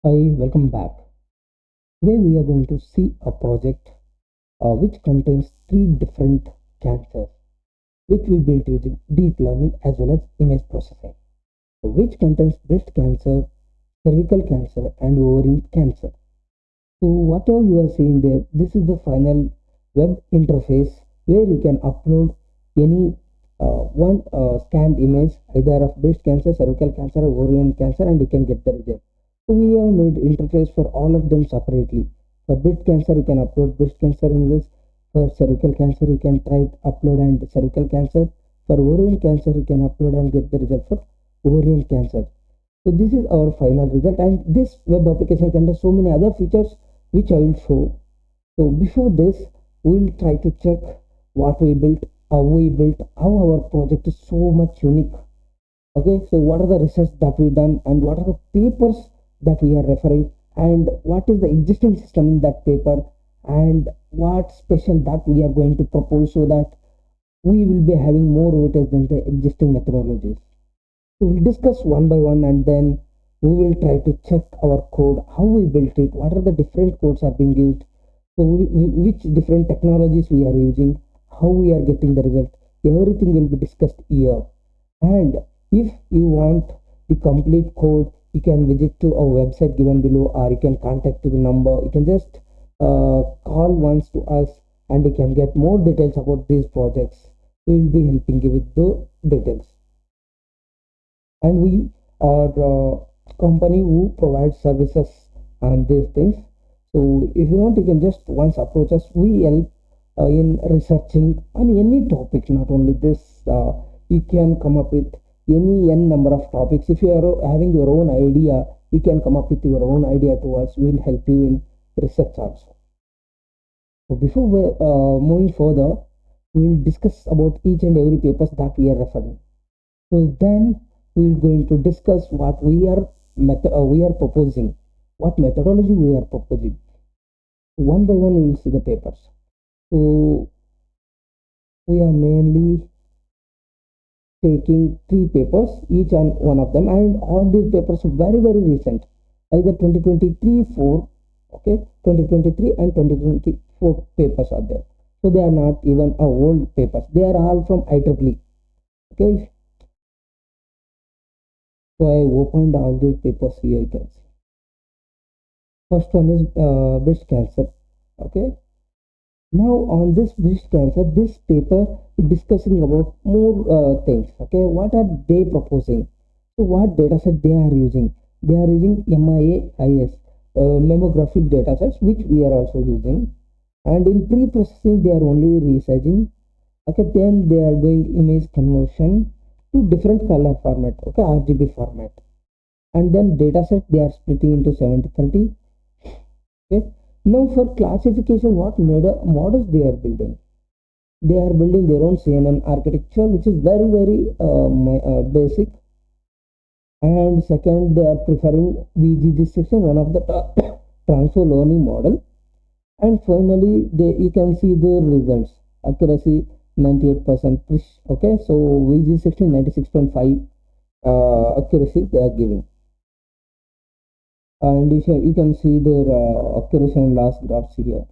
Hi, welcome back. Today we are going to see a project which contains three different cancers which we built using deep learning as well as image processing, which contains breast cancer, cervical cancer and ovarian cancer. So whatever you are seeing there, this is the final web interface where you can upload any one scanned image either of breast cancer, cervical cancer, ovarian cancer, and you can get the result. So we have made interface for all of them separately. For breast cancer, you can upload breast cancer images. For cervical cancer, you can try to upload and cervical cancer. For ovarian cancer, you can upload and get the result for ovarian cancer. So this is our final result, and this web application contains so many other features which I will show. So before this, we will try to check what we built, how we built, how our project is so much unique. Okay, so what are the research that we done, and what are the papers that we are referring, and what is the existing system in that paper, and what special that we are going to propose so that we will be having more weightage than the existing methodologies. So we'll discuss one by one, and then we will try to check our code, how we built it, what are the different codes are being used, so which different technologies we are using, how we are getting the result. Everything will be discussed here. And if you want the complete code, you can visit to our website given below, or you can contact to the number. You can just call once to us, and you can get more details about these projects. We will be helping you with the details. And we are a company who provides services on these things. So if you want, you can just once approach us. We help in researching on any topic, not only this. You can come up with any n number of topics. If you are having your own idea, you can come up with your own idea to us. We will help you in research also. So before we moving further, we will discuss about each and every papers that we are referring. So then we are going to discuss what we are proposing, what methodology we are proposing. One by one, we will see the papers. So we are mainly taking three papers, each on one of them, and all these papers are very recent, either 2023 4, okay, 2023 and 2024 papers are there. So they are not even old papers, they are all from IEEE. Okay, so I opened all these papers here. You can see first one is breast cancer. Okay, now on this breast cancer, this paper is discussing about more things. Okay, what are they proposing? So what dataset they are using? They are using MIAIS mammographic datasets, which we are also using. And in pre-processing, they are only resizing. Okay, then they are doing image conversion to different color format. Okay, RGB format. And then dataset they are splitting into 70-30. Okay, now for classification, what models they are building? They are building their own CNN architecture, which is very basic. And second, they are preferring VGG6, one of the transfer learning model. And finally, you can see the results. Accuracy 98%. Okay, so VG16 96.5 accuracy they are giving. And you can see their accuracy and loss graphs here.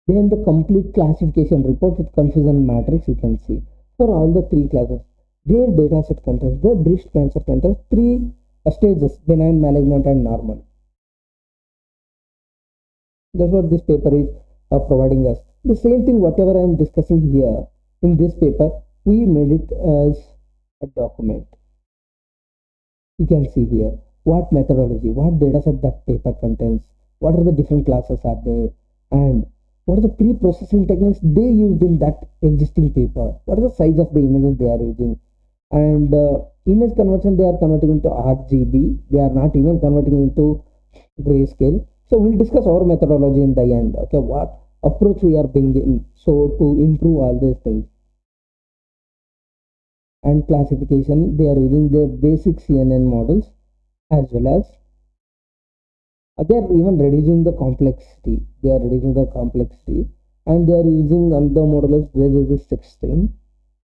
Then the complete classification report with confusion matrix, you can see for all the three classes. Their dataset contains the breast cancer contains three stages: benign, malignant, and normal. That's what this paper is providing us. The same thing, whatever I am discussing here in this paper, we made it as a document. You can see here what methodology, what dataset that paper contains, what are the different classes are there, and what are the pre-processing techniques they used in that existing paper, what are the size of the images they are using, and image conversion they are converting into RGB, they are not even converting into grayscale. So we'll discuss our methodology in the end. Okay, what approach we are bringing so to improve all these things. And classification, they are using their basic CNN models, as well as they are even reducing the complexity. They are reducing the complexity, and they are using another model as 16,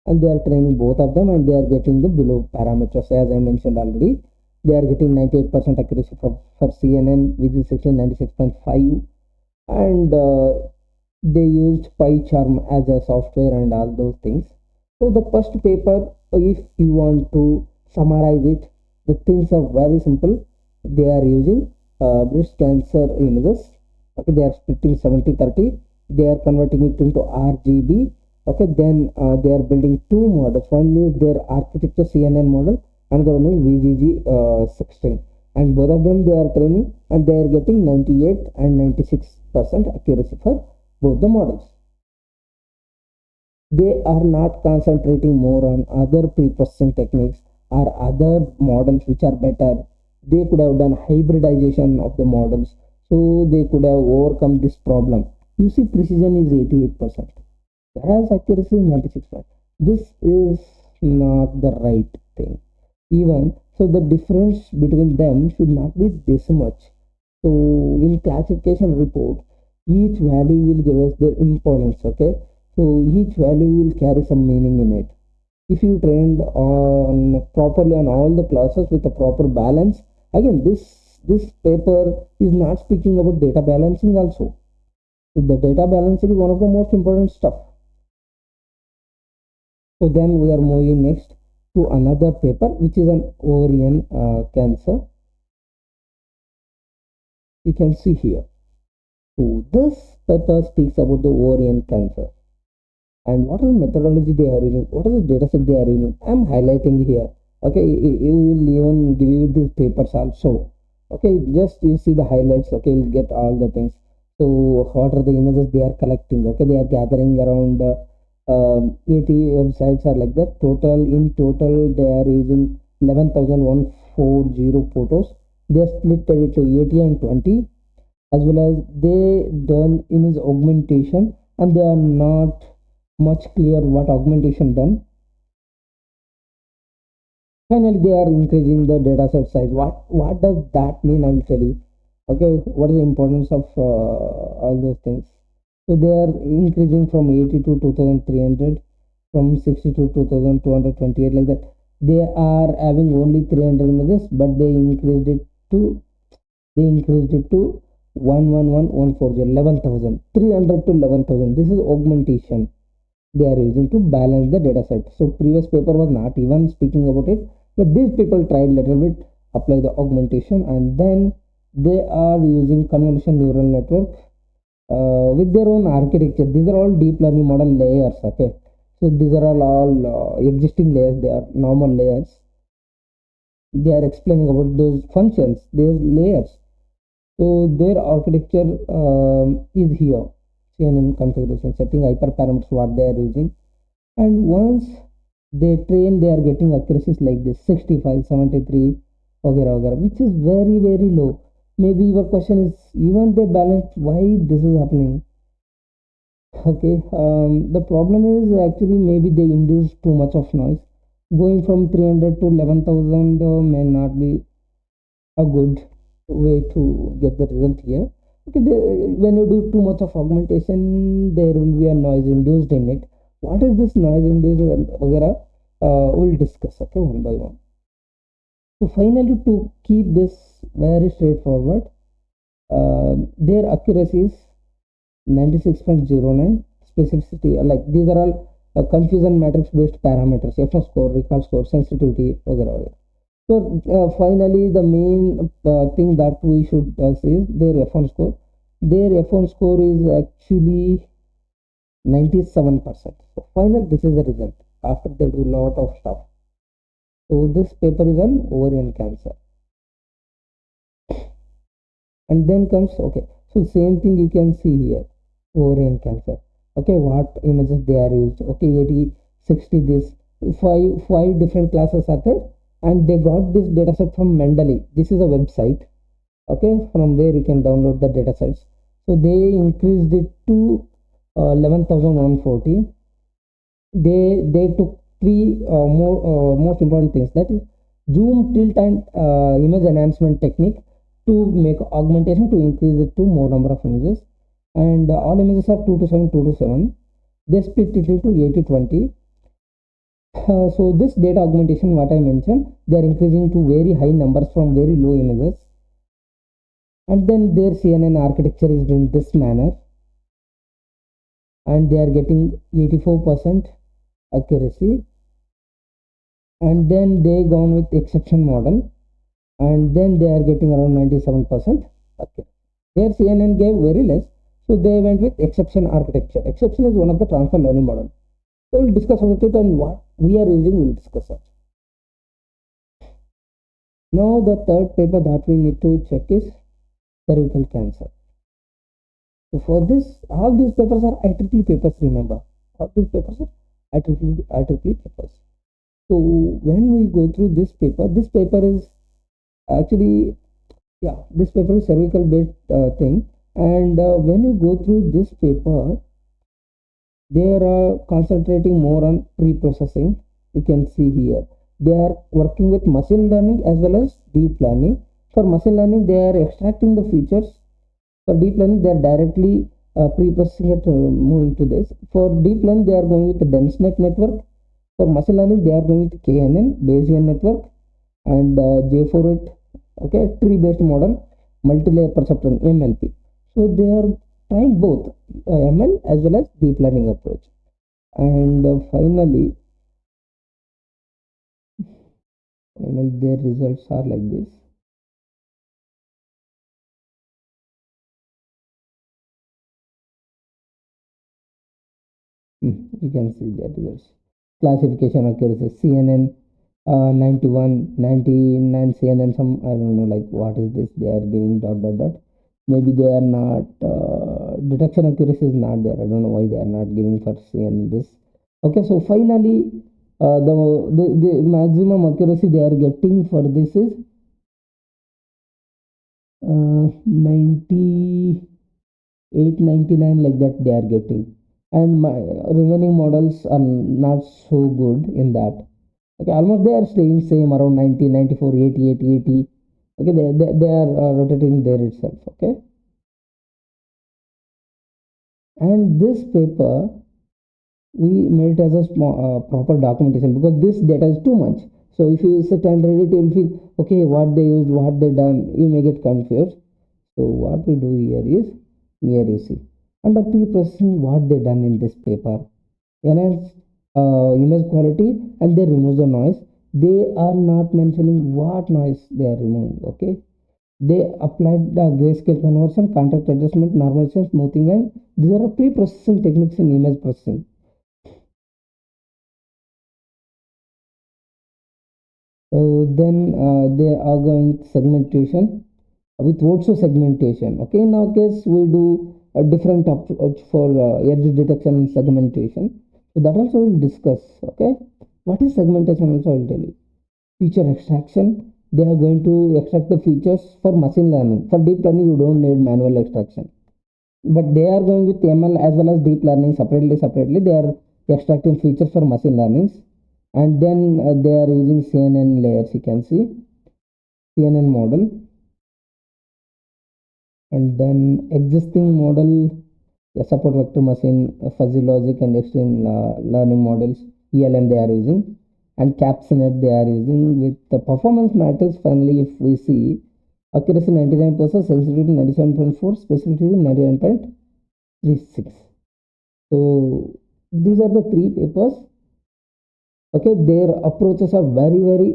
and they are training both of them, and they are getting the below parameters as I mentioned already. they are getting 98% accuracy for CNN, which is actually 96.5. And they used PyCharm as a software and all those things. So the first paper, if you want to summarize it, the things are very simple. They are using breast cancer images. Okay, they are splitting 70-30. They are converting it into RGB. Okay, then they are building two models. One is their architecture CNN model, another one is VGG 16, and both of them they are training, and they are getting 98 and 96% accuracy for both the models. They are not concentrating more on other pre-processing techniques or other models which are better. They could have done hybridization of the models, so they could have overcome this problem. You see, precision is 88%, whereas accuracy is 96%. This is not the right thing. Even so, the difference between them should not be this much. So in classification report, each value will give us the importance. Okay, so each value will carry some meaning in it. If you trained on properly on all the classes with a proper balance, again this paper is not speaking about data balancing also. So the data balancing is one of the most important stuff. So then we are moving next to another paper, which is an ovarian cancer. You can see here. So this paper speaks about the ovarian cancer. And what is the methodology they are using, what is the data set they are using. I'm highlighting here. Okay, you will even give you these papers also. Okay, just you see the highlights. Okay, you'll get all the things. So what are the images they are collecting? Okay, they are gathering around 80 websites are like that. In total they are using 11,140 photos. They are split it to 80 and 20, as well as they done image augmentation, and they are not much clear what augmentation done. Finally, they are increasing the dataset size. What does that mean? I will tell you. Okay, what is the importance of all those things? So they are increasing from 80 to 2300, from 60 to 2228, like that. They are having only 300 images, but they increased it to 111,140, 11,000, 300 to 11,000. This is augmentation they are using to balance the data set. So previous paper was not even speaking about it, but these people tried little bit apply the augmentation, and then they are using convolution neural network with their own architecture. These are all deep learning model layers. Okay, so these are all existing layers. They are normal layers. They are explaining about those functions, these layers. So their architecture is here. CNN configuration setting, hyperparameters what they are using, and once they train, they are getting accuracies like this 65, 73, which is very very low. Maybe your question is, even they balanced, why this is happening? Okay, the problem is actually maybe they induce too much of noise. Going from 300 to 11,000 may not be a good way to get the result here. Okay, when you do too much of augmentation, there will be a noise induced in it. What is this noise induced? We'll discuss, okay, one by one. So finally, to keep this very straightforward, their accuracy is 96.09, specificity, like these are all confusion matrix based parameters, F1 score, recall score, sensitivity, etc. So finally, the main thing that we should see is their F1 score. Their F1 score is actually 97%. So finally, this is the result after they do a lot of stuff. So this paper is on ovarian cancer. And then comes, okay, so same thing you can see here, ovarian cancer. Okay, what images they are used. Okay, 80, 60, this five different classes are there, and they got this dataset from Mendeley. This is a website, okay, from where you can download the datasets. So they increased it to 11,140. They took three most important things, that is zoom, tilt, and image enhancement technique to make augmentation to increase it to more number of images. And all images are 2 to 7, 2 to 7. They split it into 80, 20. So this data augmentation, what I mentioned, they are increasing to very high numbers from very low images, and then their CNN architecture is in this manner, and they are getting 84% accuracy, and then they gone with exception model, and then they are getting around 97% accuracy. Their CNN gave very less, so they went with exception architecture. Exception is one of the transfer learning model. So we'll discuss about it, and what we are using we'll discuss it. Now the third paper that we need to check is cervical cancer. So for this, all these papers are IEEE papers, remember. All these papers are IEEE papers. So when we go through this paper is actually, this paper is cervical based thing. And when you go through this paper, they are concentrating more on pre-processing. You can see here they are working with machine learning as well as deep learning. For machine learning, they are extracting the features. For deep learning, they are directly pre-processing it, moving to this. For deep learning, they are going with the DenseNet network. For machine learning, they are going with KNN, Bayesian network, and J4it, okay, tree-based model, multi-layer perceptron, MLP. So they are trying both ML as well as deep learning approach. And finally, their results are like this. You can see the results. Classification accuracy, CNN 91, 99 CNN, some, I don't know, like what is this, they are giving dot dot dot. Maybe they are not, detection accuracy is not there. I don't know why they are not giving for CNN this. Okay, so finally, the maximum accuracy they are getting for this is 98, 99, like that they are getting, and my remaining models are not so good in that. Okay, almost they are staying same around 90, 94, 80, 80, 80. Okay, they are rotating there itself. Okay, and this paper we made it as a small proper documentation, because this data is too much. So if you sit and read it, you'll feel okay, what they used, what they done, you may get confused. So what we do here is, here you see, under pre-processing, what they done in this paper: enhance image quality, and they remove the noise. They are not mentioning what noise they are removing. Okay, they applied the grayscale conversion, contrast adjustment, normalization, smoothing, and these are pre-processing techniques in image processing. Then they are going segmentation with also segmentation. Okay, in our case we'll do a different approach for edge detection and segmentation. So that also we'll discuss. Okay, what is segmentation also I'll tell you. Feature extraction, they are going to extract the features for machine learning. For deep learning, you don't need manual extraction, but they are going with ML as well as deep learning separately. They are extracting features for machine learnings, and then they are using CNN layers. You can see CNN model, and then existing model, support vector machine, fuzzy logic, and extreme learning models, ELM they are using, and CapsNet they are using. With the performance matters, finally, if we see accuracy 99%, sensitivity 97.4, specificity 99.36. So these are the three papers. Okay, their approaches are very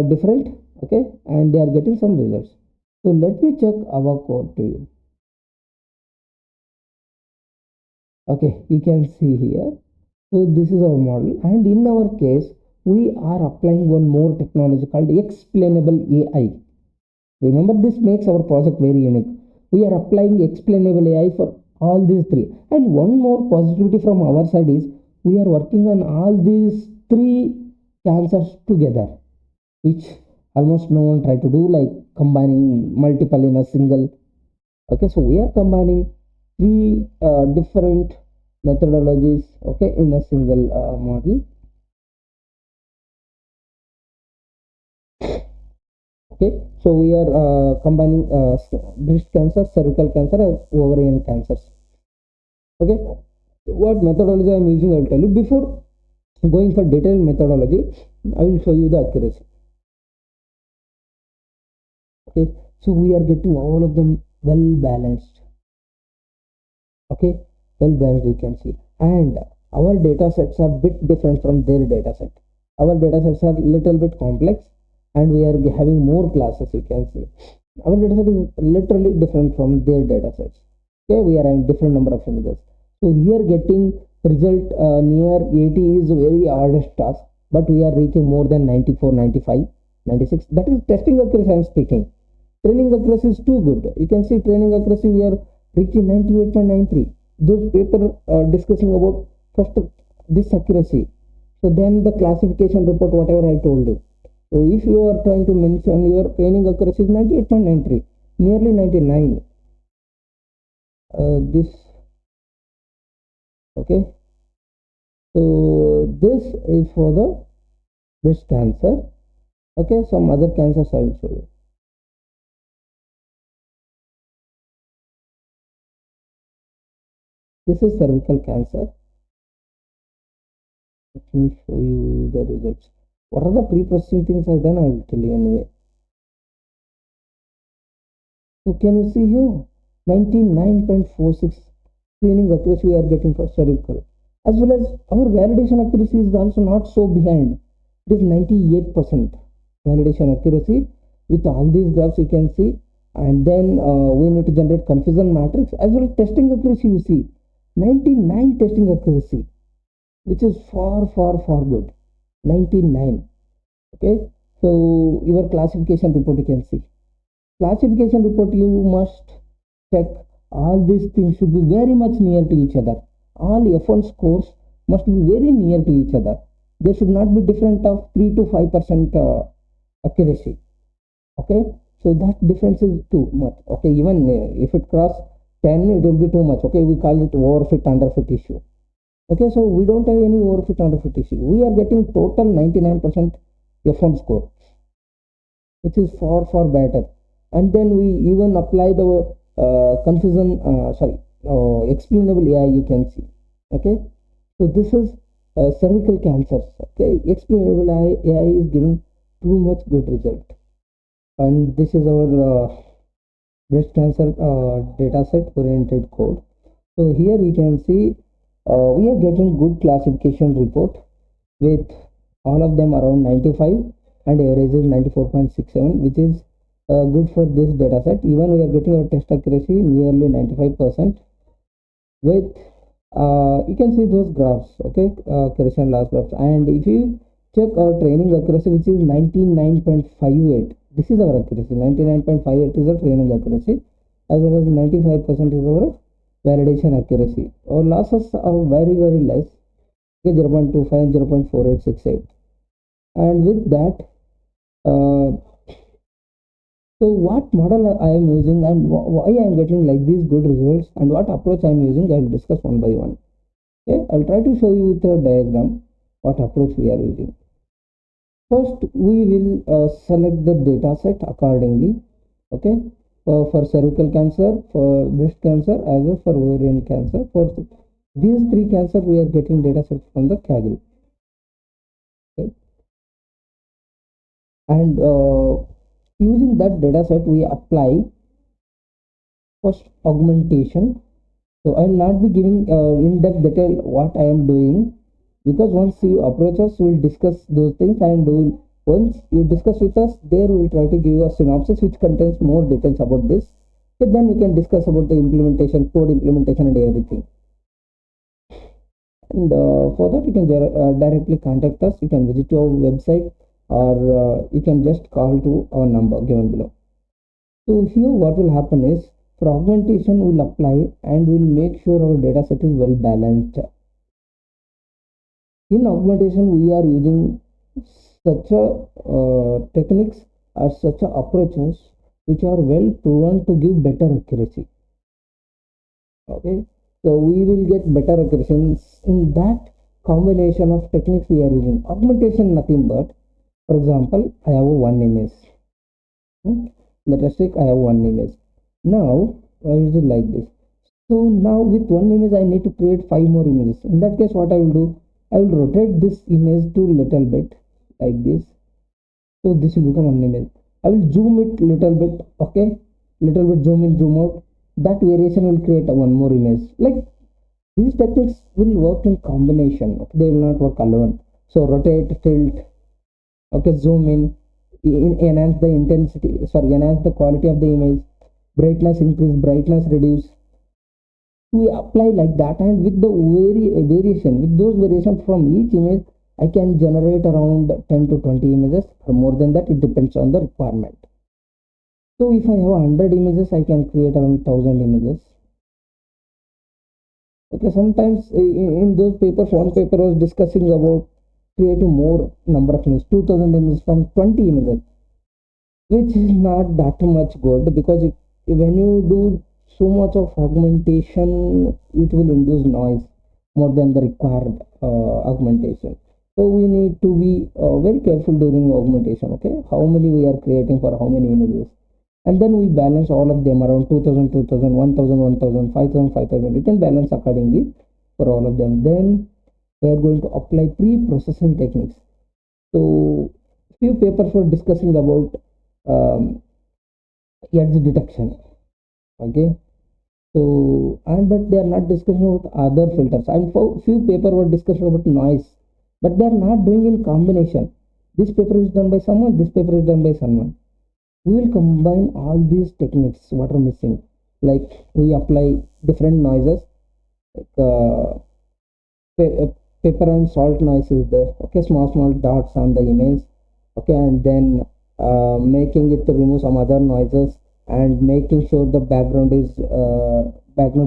different. Okay, and they are getting some results. So let me check our code to you. Okay, you can see here. So this is our model, and in our case we are applying one more technology called explainable AI. Remember, this makes our project very unique. We are applying explainable AI for all these three. And one more positivity from our side is we are working on all these three cancers together, which almost no one try to do, like combining multiple in a single. Okay, so we are combining three different methodologies, okay, in a single model. Okay, so we are combining breast cancer, cervical cancer, and ovarian cancers. Okay, what methodology I am using, I'll tell you. Before Going for detailed methodology, I will show you the accuracy. Okay, so we are getting all of them well balanced. Okay, well balanced, you can see. And our data sets are bit different from their data set. Our data sets are little bit complex, and we are having more classes, you can see. Our data set is literally different from their data sets. Okay, we are having different number of images. So here getting result near 80 is very hardest task, but we are reaching more than 94, 95, 96. That is testing accuracy I am speaking. Training accuracy is too good. You can see training accuracy we are reaching 98.93. Those paper discussing about first this accuracy. So then the classification report, whatever I told you. So if you are trying to mention your training accuracy is 98.93, nearly 99. This okay. So this is for the breast cancer. Okay, some other cancers I will show you. This is cervical cancer. Let me show you the results. What are the pre-processing things I've done? I will tell you anyway. So can you see here 99.46 screening accuracy we are getting for cervical, as well as our validation accuracy is also not so behind. It is 98% validation accuracy with all these graphs you can see. And then we need to generate confusion matrix as well as testing accuracy. You see 99 testing accuracy, which is far good. 99. Okay, so your classification report you can see. Classification report, you must check all these things should be very much near to each other. All F1 scores must be very near to each other. They should not be different of 3 to 5% accuracy. Okay, so that difference is too much. Okay, even if it cross 10, it will be too much. Okay, we call it overfit underfit issue. Okay, so we don't have any overfit underfit issue. We are getting total 99% F1 score, which is far better. And then we even apply the explainable AI, you can see. Okay, so this is cervical cancers. Okay, explainable AI is giving too much good result. And this is our breast cancer data set oriented code. So here you can see we are getting good classification report with all of them around 95 and average is 94.67, which is good for this data set. Even we are getting our test accuracy nearly 95% with you can see those graphs. Okay, accuracy and loss graphs. And if you check our training accuracy, which is 99.58, this is our accuracy. 99.58 is our training accuracy, as well as 95% is our validation accuracy. Our losses are very less. Okay, 0.25, 0.4868. And with that so what model I am using and why I am getting like these good results and what approach I am using, I will discuss one by one. Okay, I'll try to show you with a diagram what approach we are using. First, we will select the data set accordingly. Okay, for cervical cancer, for breast cancer, as well for ovarian cancer. For these three cancers, we are getting data sets from the category. Okay, and using that data set, we apply first augmentation. So I will not be giving in-depth detail what I am doing, because once you approach us, we will discuss those things, and once you discuss with us, there we will try to give you a synopsis which contains more details about this. So then we can discuss about the implementation, code implementation and everything. And for that you can directly contact us. You can visit our website, or you can just call to our number given below. So here what will happen is, for augmentation we will apply and we will make sure our data set is well balanced. In augmentation we are using such a techniques or such a approaches which are well proven to give better accuracy. Okay, so we will get better accuracy in that combination of techniques we are using. Augmentation nothing but, for example, I have one image. Let us take I have one image. Now is it like this? So now with one image I need to create 5 more images. In that case, what I will do? I will rotate this image to little bit like this. So this will become one image. I will zoom it little bit, okay, little bit zoom in, zoom out. That variation will create one more image. Like these techniques will work in combination. Okay? They will not work alone. So rotate, tilt, okay, zoom in, enhance the intensity, sorry, enhance the quality of the image, brightness increase, brightness reduce. We apply like that, and with the variation, with those variations from each image, I can generate around 10 to 20 images, or more than that, it depends on the requirement. So if I have 100 images, I can create around 1000 images. Okay, sometimes in those papers, one paper was discussing about creating more number of images, 2000 images from 20 images, which is not that much good, because when you do so much of augmentation, it will induce noise more than the required augmentation. So we need to be very careful during augmentation. Okay, how many we are creating for how many images, and then we balance all of them around 2000, 2000, 1000, 1000, 5000, 5000. You can balance accordingly for all of them. Then we are going to apply pre-processing techniques. So few papers were discussing about edge detection. Okay, so but they are not discussing about other filters, and for few paper were discussing about noise, but they are not doing in combination. This paper is done by someone, this paper is done by someone. We will combine all these techniques what are missing, like we apply different noises, like pepper and salt noise is there. Okay, small dots on the image. Okay, and then making it to remove some other noises, and making sure the background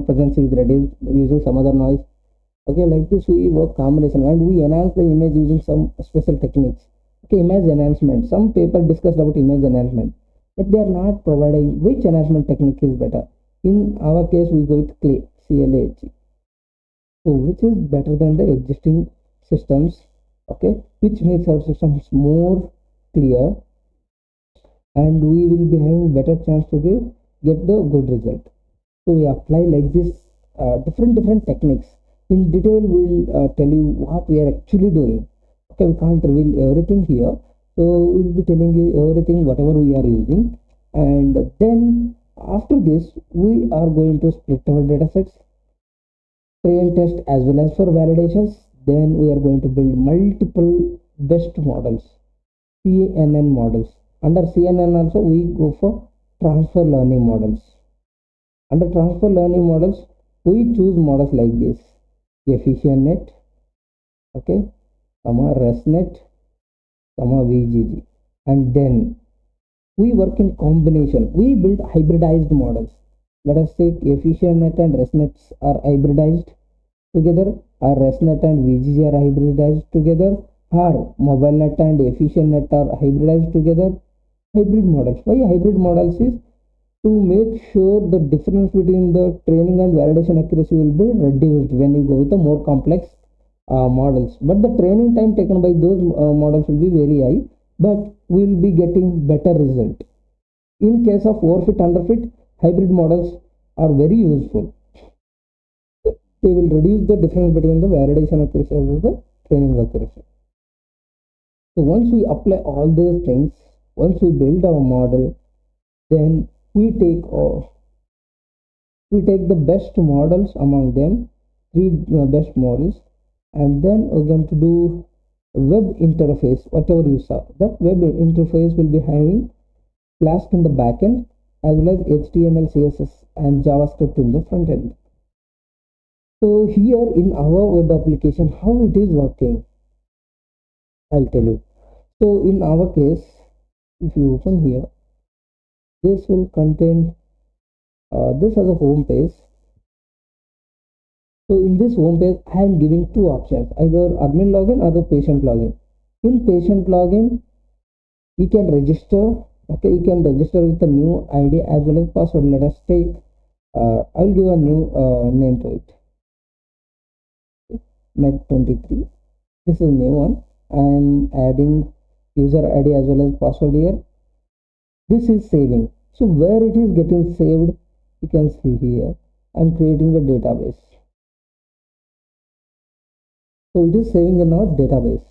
presence is reduced using some other noise. Okay, like this we work combination, and we enhance the image using some special techniques. Okay, image enhancement, some paper discussed about image enhancement, but they are not providing which enhancement technique is better. In our case, we go with CLAHE, CLAHE. So which is better than the existing systems, okay, which makes our systems more clear, and we will be having better chance to get the good result. So we apply like this different techniques. In detail, we'll tell you what we are actually doing. Okay, we can't reveal everything here, so we'll be telling you everything whatever we are using, and then after this we are going to split our datasets, train, test, as well as for validations. Then we are going to build multiple best models, CNN models. Under CNN also we go for transfer learning models. Under transfer learning models, we choose models like this: EfficientNet, okay, ResNet, VGG, and then we work in combination. We build hybridized models. Let us say EfficientNet and ResNets are hybridized together, or ResNet and VGG are hybridized together, or MobileNet and EfficientNet are hybridized together. Hybrid models. Why hybrid models is to make sure the difference between the training and validation accuracy will be reduced when you go with the more complex models. But the training time taken by those models will be very high, but we will be getting better result. In case of overfit, underfit, hybrid models are very useful. They will reduce the difference between the validation accuracy and the training accuracy. So once we apply all these things, once we build our model, then we take the best models among them, three best models, and then we're going to do web interface. Whatever you saw, that web interface will be having Flask in the backend, as well as HTML, CSS, and JavaScript in the front end. So here in our web application, how it is working, I'll tell you. So in our case, if you open here, this will contain this as a home page. So in this home page, I am giving two options, either admin login or the patient login. In patient login, you can register. Okay, you can register with a new ID as well as password. Let us take I'll give a new name to it, Net23. This is new one. I am adding user ID as well as password here. This is saving. So where it is getting saved, you can see here. I'm creating a database. So it is saving in our database.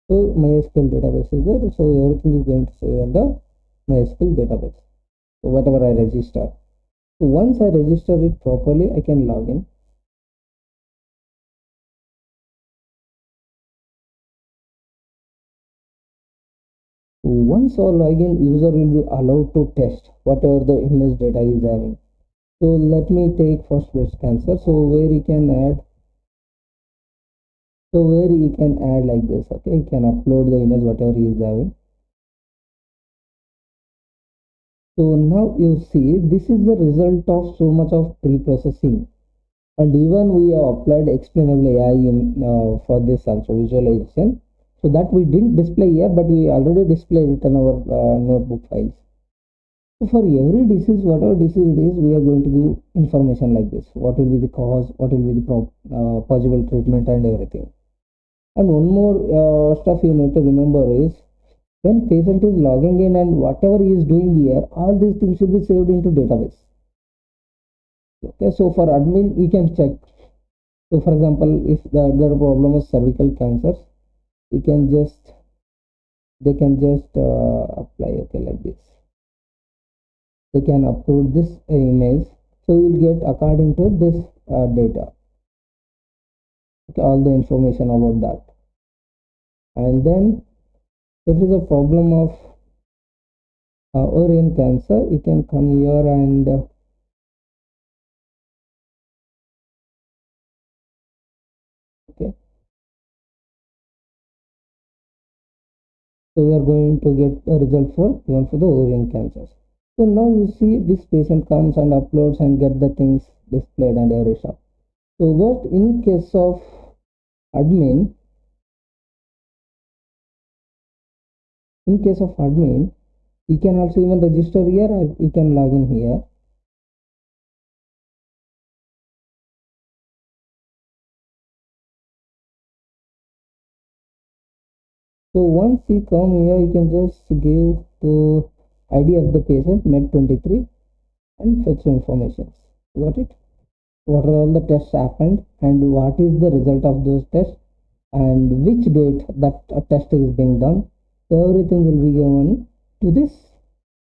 So MySQL database is there. So everything is going to save in the MySQL database. So whatever I register. So once I register it properly, I can log in. Once our login, user will be allowed to test whatever the image data is having. So let me take first breast cancer. So where you can add, like this. Okay, you can upload the image whatever he is having. So now you see this is the result of so much of pre-processing, and even we have applied explainable AI for this also visualization. So that we didn't display here, but we already displayed it in our notebook files. So for every disease, whatever disease it is, we are going to give information like this. What will be the cause, what will be the possible treatment and everything. And one more stuff you need to remember is when patient is logging in and whatever he is doing here, all these things should be saved into database. Okay, so for admin, you can check. So for example, if the other problem is cervical cancer, you can just, they can just apply, okay, like this. They can upload this image, so you will get according to this data. Okay, all the information about that. And then if it is a problem of ovarian cancer, you can come here and okay, so we are going to get a result for even for the ovarian cancers. So now you see this patient comes and uploads and get the things displayed and every stuff. So what in case of admin, you can also even register here or you can log in here. So once you come here, you can just give the ID of the patient med23 and fetch information. Got it? What are all the tests happened and what is the result of those tests and which date that a test is being done. Everything will be given to this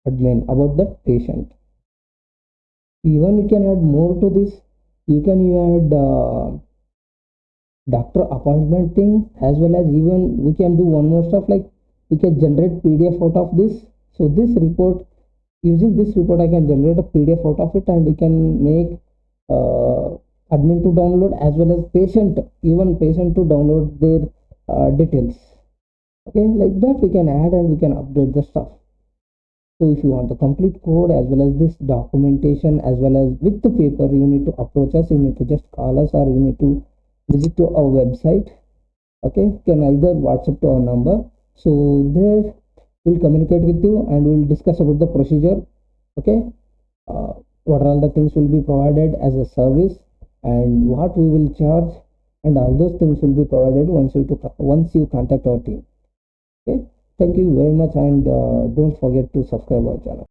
admin about that patient. Even you can add more to this. You can add doctor appointment thing, as well as even we can do one more stuff like we can generate PDF out of this. So this report, using this report, I can generate a PDF out of it, and we can make admin to download as well as patient, even patient to download their details. Okay, like that we can add and we can update the stuff. So if you want the complete code as well as this documentation as well as with the paper, you need to approach us. You need to just call us or you need to visit to our website. Okay, you can either WhatsApp to our number. So there we'll communicate with you and we'll discuss about the procedure. Okay, what are all the things will be provided as a service and what we will charge, and all those things will be provided once you contact our team. Okay, thank you very much, and don't forget to subscribe our channel.